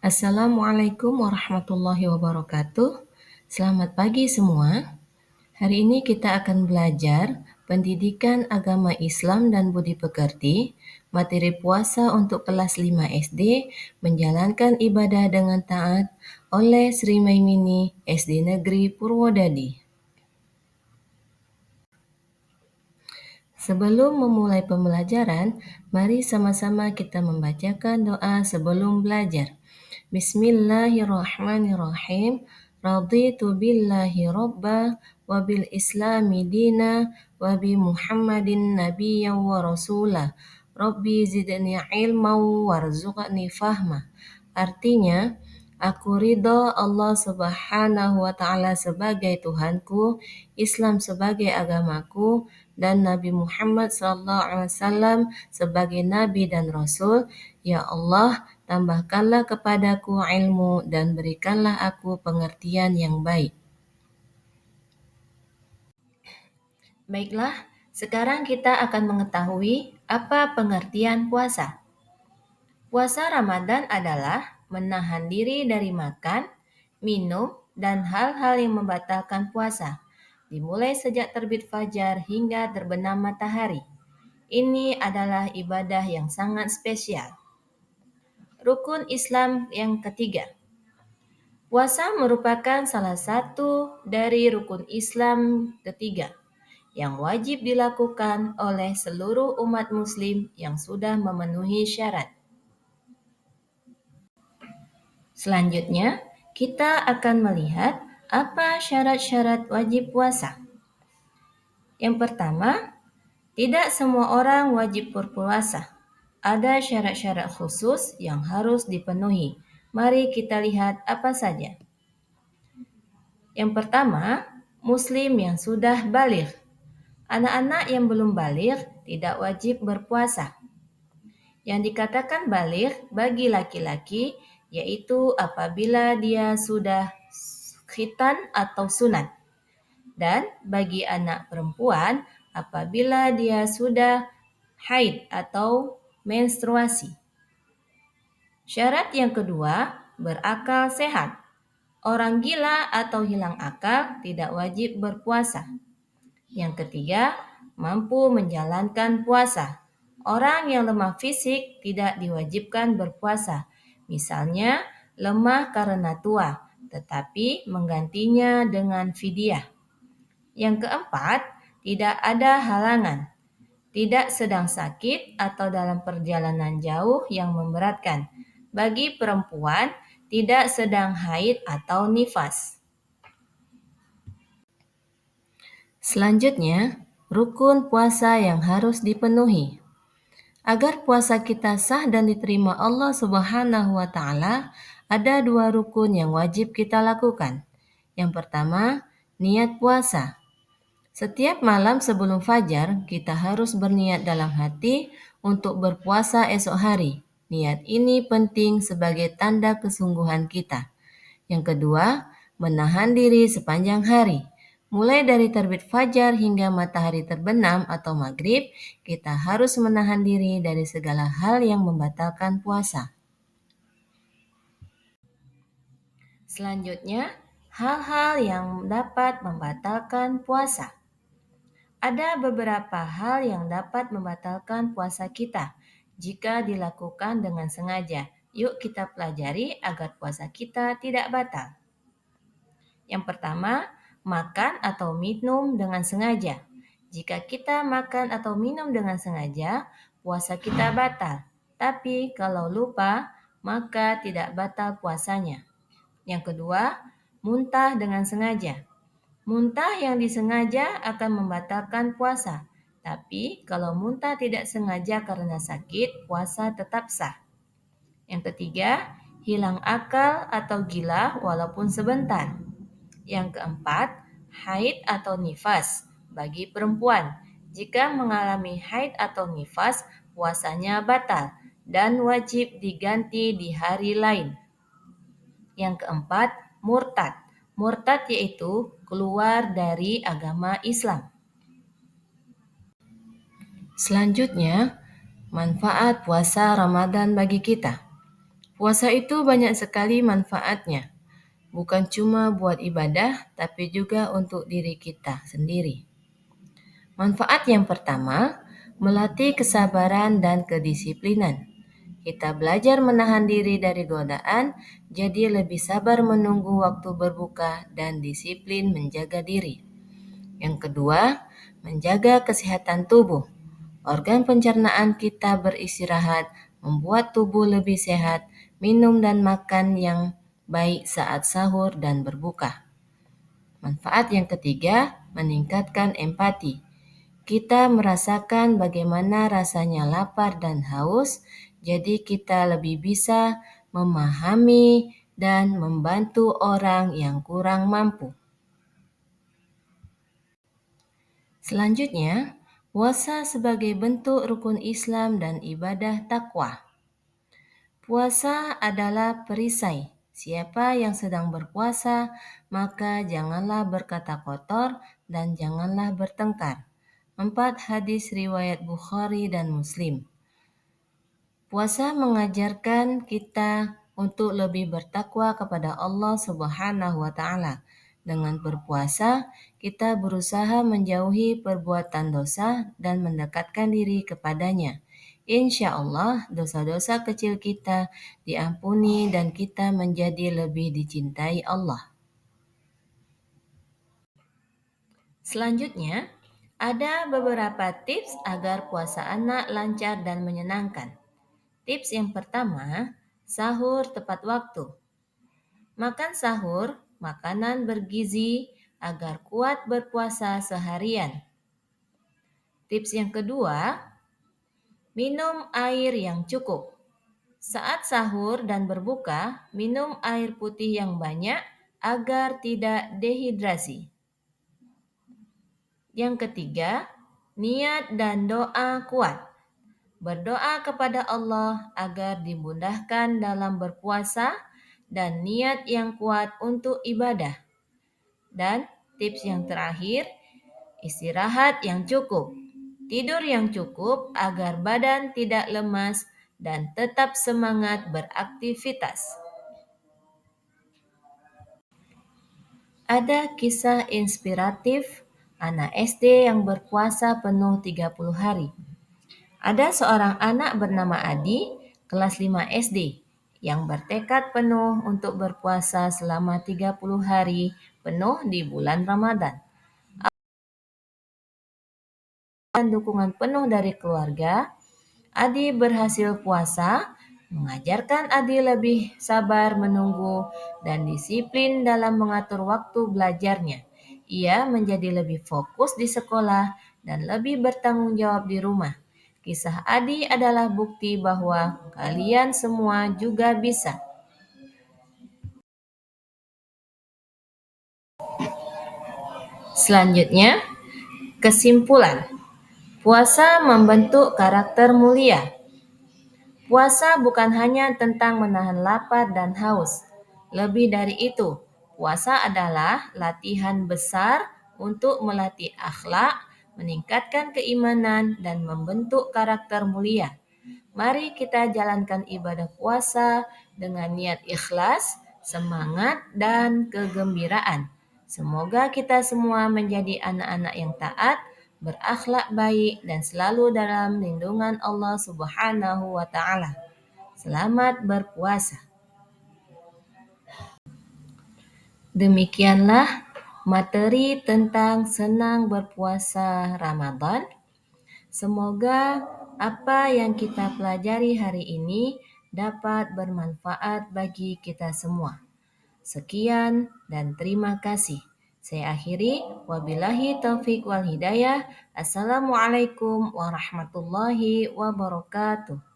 Assalamualaikum warahmatullahi wabarakatuh. Selamat pagi semua. Hari ini kita akan belajar pendidikan agama Islam dan budi pekerti, materi puasa untuk kelas 5 SD, menjalankan ibadah dengan taat oleh Sri Maimini SD Negeri Purwodadi. Sebelum memulai pembelajaran, mari sama-sama kita membacakan doa sebelum belajar. Bismillahirrahmanirrahim. Raditu billahi rabba wa bil islami dina wa bi Muhammadin nabiyyan wa rasulah. Rabbi zidni ilman warzuqni fahma. Artinya, aku ridho Allah Subhanahu wa Ta'ala sebagai Tuhanku, Islam sebagai agamaku, dan Nabi Muhammad SAW sebagai Nabi dan Rasul. Ya Allah, tambahkanlah kepadaku ilmu dan berikanlah aku pengertian yang baik. Baiklah, sekarang kita akan mengetahui apa pengertian puasa. Puasa Ramadan adalah menahan diri dari makan, minum, dan hal-hal yang membatalkan puasa, dimulai sejak terbit fajar hingga terbenam matahari. Ini adalah ibadah yang sangat spesial. Rukun Islam yang ketiga. Puasa merupakan salah satu dari rukun Islam ketiga yang wajib dilakukan oleh seluruh umat muslim yang sudah memenuhi syarat. Selanjutnya, kita akan melihat apa syarat-syarat wajib puasa. Yang pertama, tidak semua orang wajib berpuasa. Ada syarat-syarat khusus yang harus dipenuhi. Mari kita lihat apa saja. Yang pertama, muslim yang sudah baligh. Anak-anak yang belum baligh tidak wajib berpuasa. Yang dikatakan baligh bagi laki-laki yaitu apabila dia sudah khitan atau sunat. Dan bagi anak perempuan apabila dia sudah haid atau menstruasi. Syarat yang kedua, berakal sehat. Orang gila atau hilang akal tidak wajib berpuasa. Yang ketiga, mampu menjalankan puasa. Orang yang lemah fisik tidak diwajibkan berpuasa. Misalnya, lemah karena tua, tetapi menggantinya dengan fidyah. Yang keempat, tidak ada halangan. Tidak sedang sakit atau dalam perjalanan jauh yang memberatkan. Bagi perempuan, tidak sedang haid atau nifas. Selanjutnya, rukun puasa yang harus dipenuhi. Agar puasa kita sah dan diterima Allah Subhanahu wa Ta'ala, ada 2 rukun yang wajib kita lakukan. Yang pertama, niat puasa. Setiap malam sebelum fajar, kita harus berniat dalam hati untuk berpuasa esok hari. Niat ini penting sebagai tanda kesungguhan kita. Yang kedua, menahan diri sepanjang hari. Mulai dari terbit fajar hingga matahari terbenam atau maghrib, kita harus menahan diri dari segala hal yang membatalkan puasa. Selanjutnya, hal-hal yang dapat membatalkan puasa. Ada beberapa hal yang dapat membatalkan puasa kita jika dilakukan dengan sengaja. Yuk kita pelajari agar puasa kita tidak batal. Yang pertama, makan atau minum dengan sengaja. Jika kita makan atau minum dengan sengaja, puasa kita batal. Tapi kalau lupa, maka tidak batal puasanya. Yang kedua, muntah dengan sengaja. Muntah yang disengaja akan membatalkan puasa. Tapi kalau muntah tidak sengaja karena sakit, puasa tetap sah. Yang ketiga, hilang akal atau gila walaupun sebentar. Yang keempat, haid atau nifas bagi perempuan. Jika mengalami haid atau nifas, puasanya batal dan wajib diganti di hari lain. Yang keempat, murtad. Murtad yaitu keluar dari agama Islam. Selanjutnya, manfaat puasa Ramadan bagi kita. Puasa itu banyak sekali manfaatnya, bukan cuma buat ibadah, tapi juga untuk diri kita sendiri. Manfaat yang pertama, melatih kesabaran dan kedisiplinan. Kita belajar menahan diri dari godaan, jadi lebih sabar menunggu waktu berbuka dan disiplin menjaga diri. Yang kedua, menjaga kesehatan tubuh. Organ pencernaan kita beristirahat, membuat tubuh lebih sehat, minum dan makan yang baik saat sahur dan berbuka. Manfaat yang ketiga, meningkatkan empati. Kita merasakan bagaimana rasanya lapar dan haus, jadi kita lebih bisa memahami dan membantu orang yang kurang mampu. Selanjutnya, puasa sebagai bentuk rukun Islam dan ibadah takwa. Puasa adalah perisai. Siapa yang sedang berpuasa, maka janganlah berkata kotor dan janganlah bertengkar. 4 hadis riwayat Bukhari dan Muslim. Puasa mengajarkan kita untuk lebih bertakwa kepada Allah Subhanahu wa taala. Dengan berpuasa, kita berusaha menjauhi perbuatan dosa dan mendekatkan diri kepadanya. Insya Allah, dosa-dosa kecil kita diampuni dan kita menjadi lebih dicintai Allah. Selanjutnya, ada beberapa tips agar puasa anak lancar dan menyenangkan. Tips yang pertama, sahur tepat waktu. Makan sahur, makanan bergizi agar kuat berpuasa seharian. Tips yang kedua, minum air yang cukup. Saat sahur dan berbuka, minum air putih yang banyak agar tidak dehidrasi. Yang ketiga, niat dan doa kuat. Berdoa kepada Allah agar dimudahkan dalam berpuasa dan niat yang kuat untuk ibadah. Dan tips yang terakhir, istirahat yang cukup. Tidur yang cukup agar badan tidak lemas dan tetap semangat beraktivitas. Ada kisah inspiratif anak SD yang berpuasa penuh 30 hari. Ada seorang anak bernama Adi, kelas 5 SD, yang bertekad penuh untuk berpuasa selama 30 hari penuh di bulan Ramadan. Dan dukungan penuh dari keluarga, Adi berhasil puasa, mengajarkan Adi lebih sabar menunggu dan disiplin dalam mengatur waktu belajarnya. Ia menjadi lebih fokus di sekolah dan lebih bertanggung jawab di rumah. Kisah Adi adalah bukti bahwa kalian semua juga bisa. Selanjutnya, kesimpulan. Puasa membentuk karakter mulia. Puasa bukan hanya tentang menahan lapar dan haus. Lebih dari itu, puasa adalah latihan besar untuk melatih akhlak, meningkatkan keimanan, dan membentuk karakter mulia. Mari kita jalankan ibadah puasa dengan niat ikhlas, semangat, dan kegembiraan. Semoga kita semua menjadi anak-anak yang taat, berakhlak baik, dan selalu dalam lindungan Allah Subhanahu wa Ta'ala. Selamat berpuasa. Demikianlah materi tentang senang berpuasa Ramadan. Semoga apa yang kita pelajari hari ini dapat bermanfaat bagi kita semua. Sekian dan terima kasih. Saya akhiri, wabillahi taufik wal hidayah. Assalamualaikum warahmatullahi wabarakatuh.